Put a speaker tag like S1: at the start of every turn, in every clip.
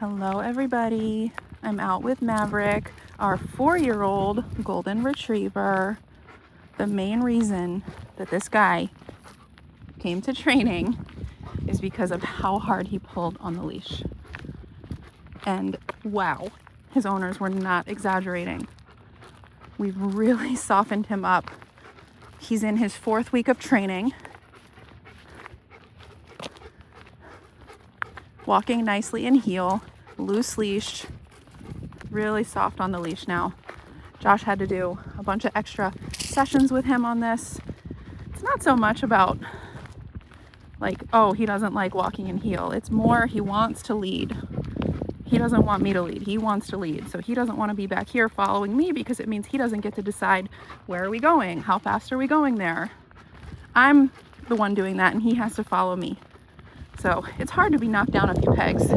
S1: Hello everybody, I'm out with Maverick, our 4-year-old golden retriever. The main reason that this guy came to training is because of how hard he pulled on the leash. And wow, his owners were not exaggerating. We've really softened him up. He's in his 4th week of training. Walking nicely in heel, loose leash, really soft on the leash now. Josh had to do a bunch of extra sessions with him on this. It's not so much about like, oh, he doesn't like walking in heel. It's more he wants to lead. He doesn't want me to lead. He wants to lead. So he doesn't want to be back here following me because it means he doesn't get to decide where are we going? How fast are we going there? I'm the one doing that and he has to follow me. So it's hard to be knocked down a few pegs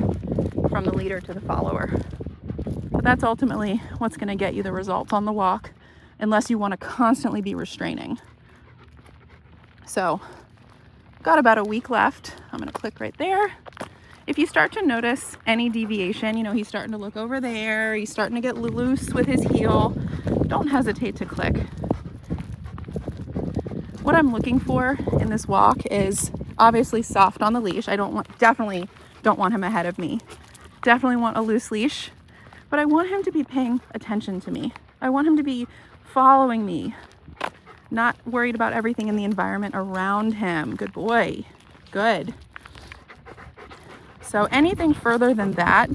S1: from the leader to the follower. But that's ultimately what's going to get you the results on the walk, unless you want to constantly be restraining. So got about a week left. I'm going to click right there. If you start to notice any deviation, he's starting to look over there, he's starting to get loose with his heel, don't hesitate to click. What I'm looking for in this walk is obviously soft on the leash. Definitely don't want him ahead of me. Definitely want a loose leash, but I want him to be paying attention to me. I want him to be following me, not worried about everything in the environment around him. Good boy. Good. So anything further than that,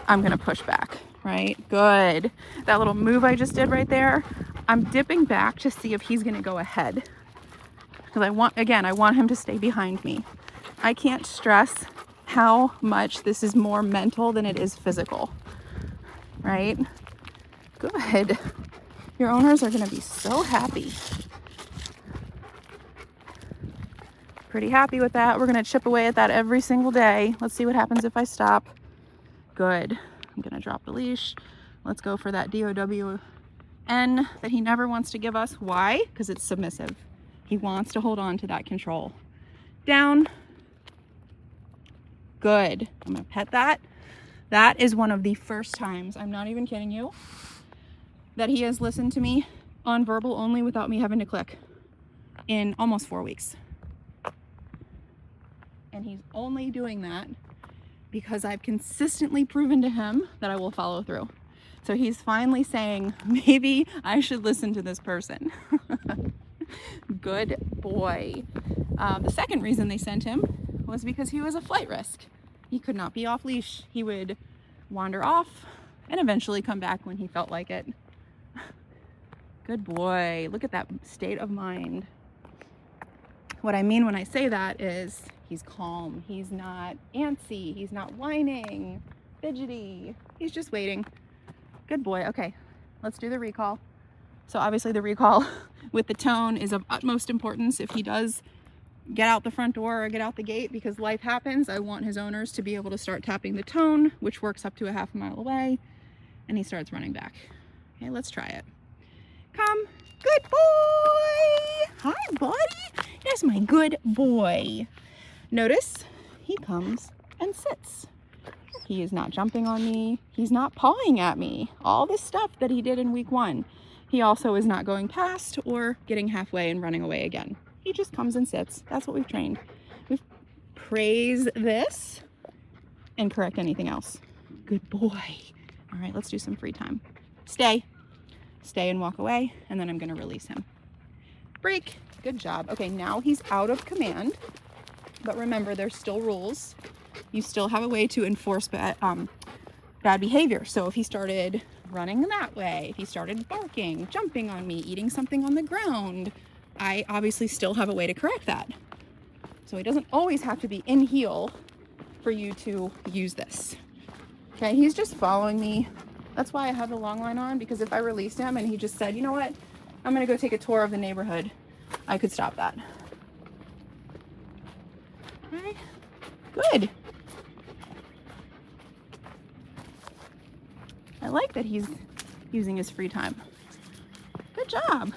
S1: I'm going to push back, right? Good. That little move I just did right there, I'm dipping back to see if he's going to go ahead. Because I want him to stay behind me. I can't stress how much this is more mental than it is physical, right? Good. Your owners are going to be so happy. Pretty happy with that. We're going to chip away at that every single day. Let's see what happens if I stop. Good. I'm going to drop the leash. Let's go for that DOWN that he never wants to give us. Why? Because it's submissive. He wants to hold on to that control. Down. Good. I'm going to pet that. That is one of the first times, I'm not even kidding you, that he has listened to me on verbal only without me having to click in almost 4 weeks. And he's only doing that because I've consistently proven to him that I will follow through. So he's finally saying, maybe I should listen to this person. Good boy. The second reason they sent him was because he was a flight risk. He could not be off leash. He would wander off and eventually come back when he felt like it. Good boy. Look at that state of mind. What I mean when I say that is he's calm. He's not antsy. He's not whining, fidgety. He's just waiting. Good boy. Okay, let's do the recall. So obviously the recall with the tone is of utmost importance. If he does get out the front door or get out the gate because life happens, I want his owners to be able to start tapping the tone, which works up to a half a mile away, and he starts running back. Okay, let's try it. Come. Good boy. Hi, buddy. That's my good boy. Notice he comes and sits. He is not jumping on me. He's not pawing at me. All the stuff that he did in week 1. He also is not going past or getting halfway and running away again. He just comes and sits. That's what we've trained. We've praise this and correct anything else. Good boy. All right, let's do some free time. Stay and walk away, and then I'm going to release him. Break. Good job. Okay, now he's out of command, but remember, there's still rules. You still have a way to enforce bad behavior. So if he started running that way, if he started barking, jumping on me, eating something on the ground, I obviously still have a way to correct that. So he doesn't always have to be in heel for you to use this. Okay, he's just following me. That's why I have the long line on, because if I released him and he just said, you know what, I'm gonna go take a tour of the neighborhood, I could stop that. Okay, good. I like that he's using his free time. Good job.